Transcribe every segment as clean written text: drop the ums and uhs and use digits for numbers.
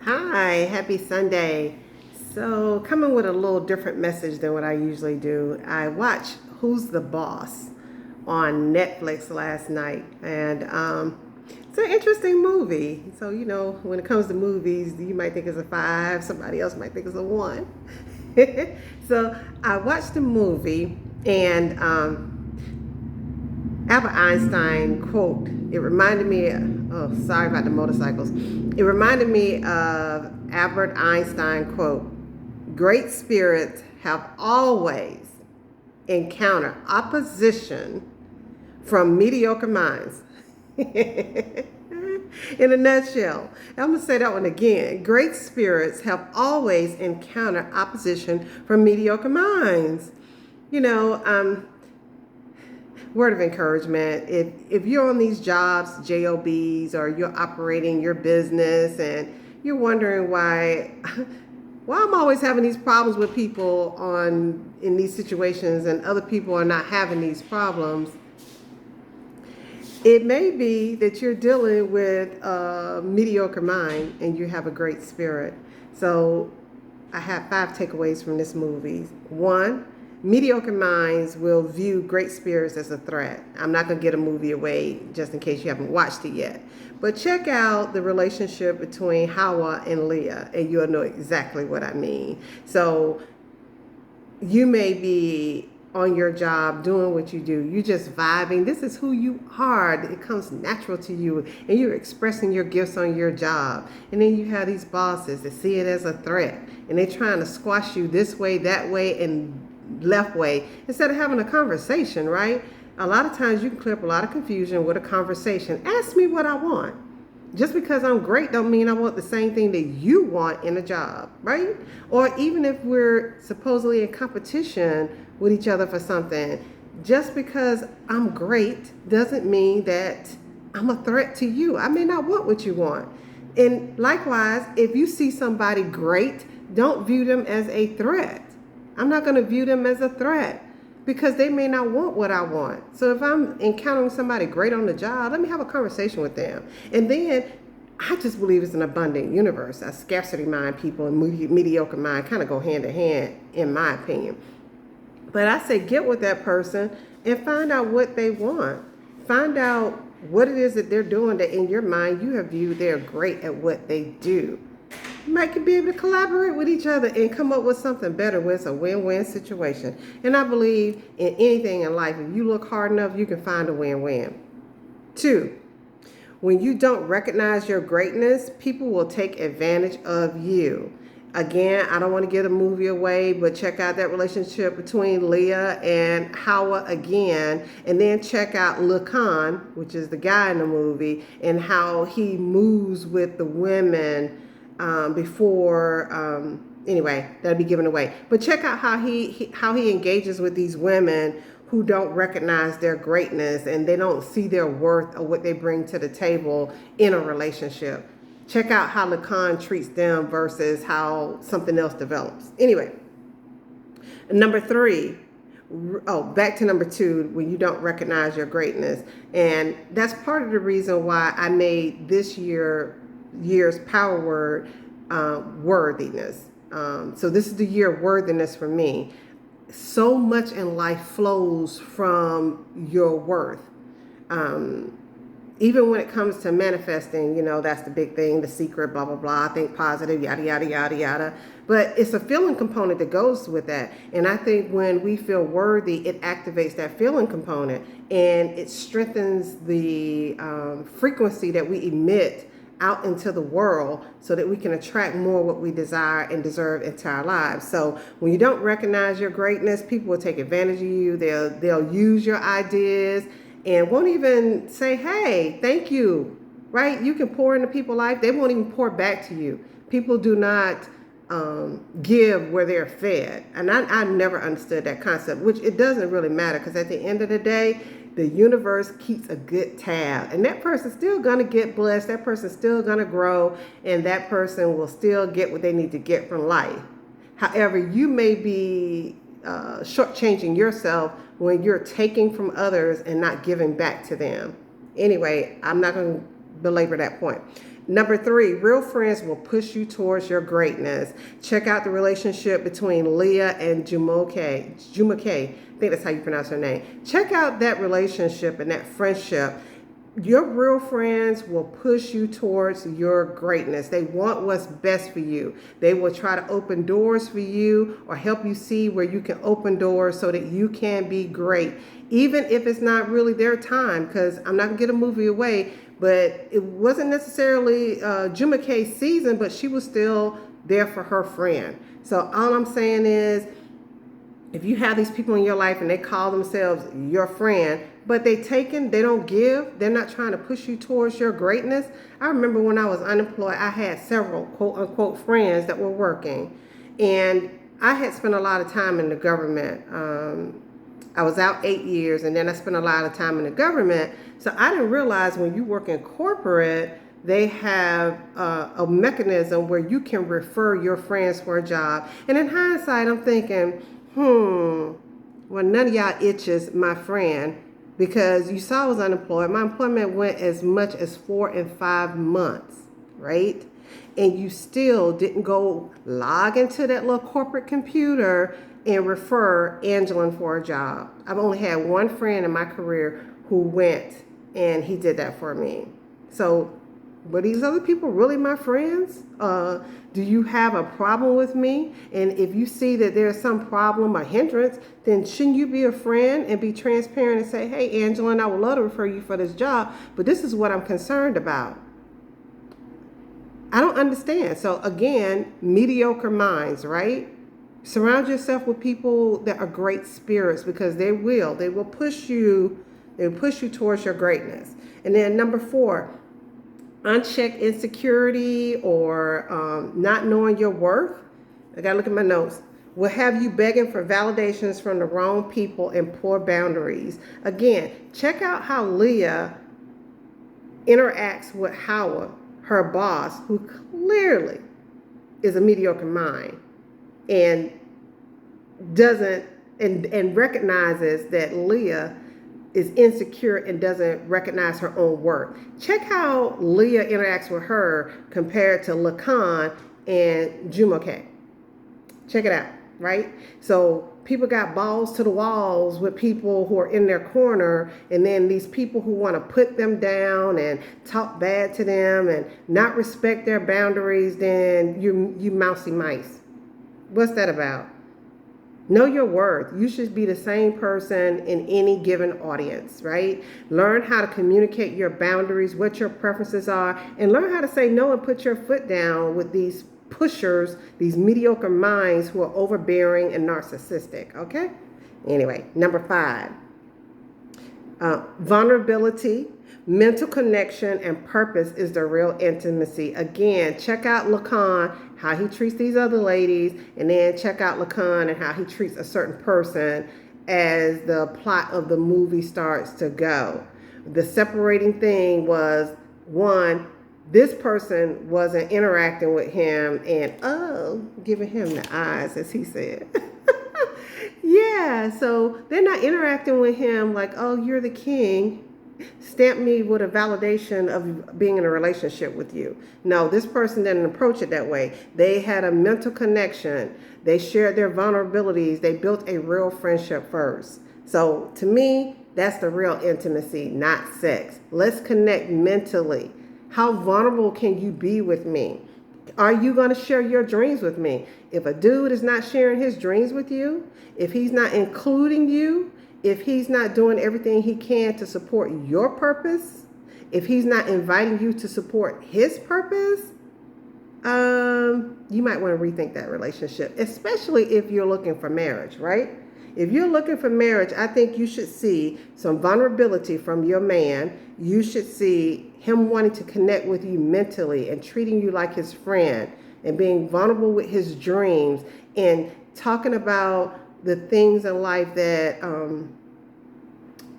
Hi, happy Sunday. So, coming with a little different message than what I usually do. I watched Who's the Boss on Netflix last night, and it's an interesting movie. So, when it comes to movies, you might think it's a five, somebody else might think it's a one. So, I watched the movie, and Albert Einstein quote. It reminded me. Oh, sorry about the motorcycles. It reminded me of Albert Einstein quote. Great spirits have always encountered opposition from mediocre minds. In a nutshell, I'm going to say that one again. Great spirits have always encountered opposition from mediocre minds. You know, word of encouragement. If you're on these jobs, jobs, or you're operating your business and you're wondering why I'm always having these problems with people on in these situations and other people are not having these problems, it may be that you're dealing with a mediocre mind and you have a great spirit. So I have 5 takeaways from this movie. One, mediocre minds will view great spirits as a threat. I'm not going to get a movie away just in case you haven't watched it yet. But check out the relationship between Hawa and Leah, and you'll know exactly what I mean. So you may be on your job doing what you do. You're just vibing. This is who you are. It comes natural to you, and you're expressing your gifts on your job. And then you have these bosses that see it as a threat, and they're trying to squash you this way, that way, and left way instead of having a conversation, right? A lot of times you can clear up a lot of confusion with a conversation. Ask me what I want. Just because I'm great don't mean I want the same thing that you want in a job, right? Or even if we're supposedly in competition with each other for something, just because I'm great doesn't mean that I'm a threat to you. I may not want what you want. And likewise, if you see somebody great, don't view them as a threat. I'm not going to view them as a threat because they may not want what I want. So if I'm encountering somebody great on the job, let me have a conversation with them. And then I just believe it's an abundant universe. A scarcity mind people and mediocre mind kind of go hand in hand, in my opinion. But I say get with that person and find out what they want. Find out what it is that they're doing that in your mind you have viewed they're great at what they do. You might be able to collaborate with each other and come up with something better where it's a win-win situation. And I believe in anything in life, if you look hard enough, you can find a win-win. 2, when you don't recognize your greatness, people will take advantage of you. Again, I don't want to give a movie away, but check out that relationship between Leah and Hawa again. And then check out Lacan, which is the guy in the movie, and how he moves with the women before anyway, that'll be given away. But check out how he engages with these women who don't recognize their greatness and they don't see their worth or what they bring to the table in a relationship. Check out how Lacan treats them versus how something else develops. Anyway, number 3. Oh, back to number 2, when you don't recognize your greatness. And that's part of the reason why I made this year's power word worthiness. So this is the year of worthiness for me. So much in life flows from your worth. Even when it comes to manifesting, that's the big thing, the secret, blah, blah, blah, think positive, yada, yada, yada, yada. But it's a feeling component that goes with that. And I think when we feel worthy, it activates that feeling component and it strengthens the frequency that we emit out into the world so that we can attract more what we desire and deserve into our lives. So when you don't recognize your greatness, people will take advantage of you. They'll use your ideas and won't even say, hey, thank you, right? You can pour into people's life. They won't even pour back to you. People do not give where they're fed. And I never understood that concept, which it doesn't really matter because at the end of the day, the universe keeps a good tab. And that person's still going to get blessed. That person's still going to grow. And that person will still get what they need to get from life. However, you may be shortchanging yourself when you're taking from others and not giving back to them. Anyway, I'm not going to belabor that point. Number 3, real friends will push you towards your greatness. Check out the relationship between Leah and Jumoke. I think that's how you pronounce her name. Check out that relationship and that friendship. Your real friends will push you towards your greatness. They want what's best for you. They will try to open doors for you or help you see where you can open doors so that you can be great. Even if it's not really their time, because I'm not going to get a movie away, but it wasn't necessarily Jumoke's season, but she was still there for her friend. So all I'm saying is, if you have these people in your life and they call themselves your friend, but they don't give, they're not trying to push you towards your greatness. I remember when I was unemployed, I had several quote unquote friends that were working, and I had spent a lot of time in the government. I was out 8 years, and then I spent a lot of time in the government. So I didn't realize when you work in corporate, they have a mechanism where you can refer your friends for a job. And in hindsight, I'm thinking, well, none of y'all itches my friend, because you saw I was unemployed. My employment went as much as 4 and 5 months, right? And you still didn't go log into that little corporate computer and refer Angelin for a job. I've only had one friend in my career who went and he did that for me. So were these other people really my friends? Do you have a problem with me? And if you see that there's some problem or hindrance, then shouldn't you be a friend and be transparent and say, hey, Angelin, I would love to refer you for this job, but this is what I'm concerned about. I don't understand. So again, mediocre minds, right? Surround yourself with people that are great spirits, because they will push you towards your greatness. And then number 4, unchecked insecurity or not knowing your worth. I gotta look at my notes. Will have you begging for validations from the wrong people and poor boundaries. Again, check out how Leah interacts with Howard, her boss, who clearly is a mediocre mind and doesn't and recognizes that Leah is insecure and doesn't recognize her own worth. Check how Leah interacts with her compared to Lacan and Jumoke. Check it out, right? So people got balls to the walls with people who are in their corner, and then these people who want to put them down and talk bad to them and not respect their boundaries, then you mousy mice. What's that about? Know your worth. You should be the same person in any given audience, right? Learn how to communicate your boundaries, what your preferences are, and learn how to say no and put your foot down with these pushers, these mediocre minds who are overbearing and narcissistic, okay? Anyway, number 5, vulnerability, mental connection, and purpose is the real intimacy. Again, check out Lacan, how he treats these other ladies, and then check out Lacan and how he treats a certain person as the plot of the movie starts to go. The separating thing was, one, this person wasn't interacting with him and, giving him the eyes, as he said. Yeah, so they're not interacting with him like, oh, you're the king. Stamp me with a validation of being in a relationship with you. No, this person didn't approach it that way. They had a mental connection. They shared their vulnerabilities. They built a real friendship first. So to me, that's the real intimacy, not sex. Let's connect mentally. How vulnerable can you be with me? Are you going to share your dreams with me? If a dude is not sharing his dreams with you, if he's not including you, if he's not doing everything he can to support your purpose, if he's not inviting you to support his purpose, you might want to rethink that relationship, especially if you're looking for marriage, right? If you're looking for marriage, I think you should see some vulnerability from your man. You should see him wanting to connect with you mentally and treating you like his friend and being vulnerable with his dreams and talking about the things in life that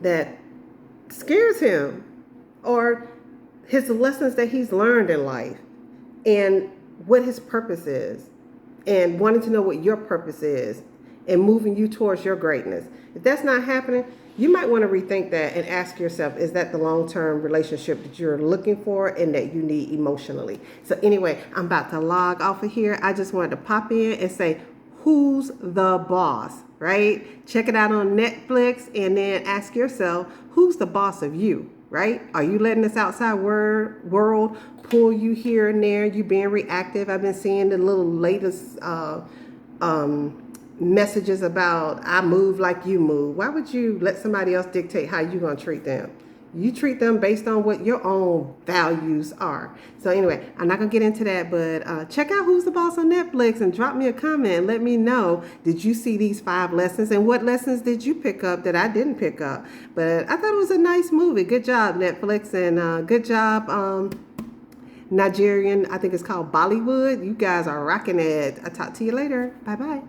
that scares him, or his lessons that he's learned in life and what his purpose is, and wanting to know what your purpose is and moving you towards your greatness. If that's not happening, you might want to rethink that and ask yourself, is that the long-term relationship that you're looking for and that you need emotionally? So anyway, I'm about to log off of here. I just wanted to pop in and say, who's the boss, right? Check it out on Netflix and then ask yourself, who's the boss of you, right? Are you letting this outside world pull you here and there? You being reactive? I've been seeing the little latest messages about I move like you move. Why would you let somebody else dictate how you're going to treat them? You treat them based on what your own values are. So anyway, I'm not going to get into that, but check out Who's the Boss on Netflix and drop me a comment and let me know, did you see these 5 lessons and what lessons did you pick up that I didn't pick up? But I thought it was a nice movie. Good job, Netflix, and good job, Nigerian, I think it's called Bollywood. You guys are rocking it. I'll talk to you later. Bye-bye.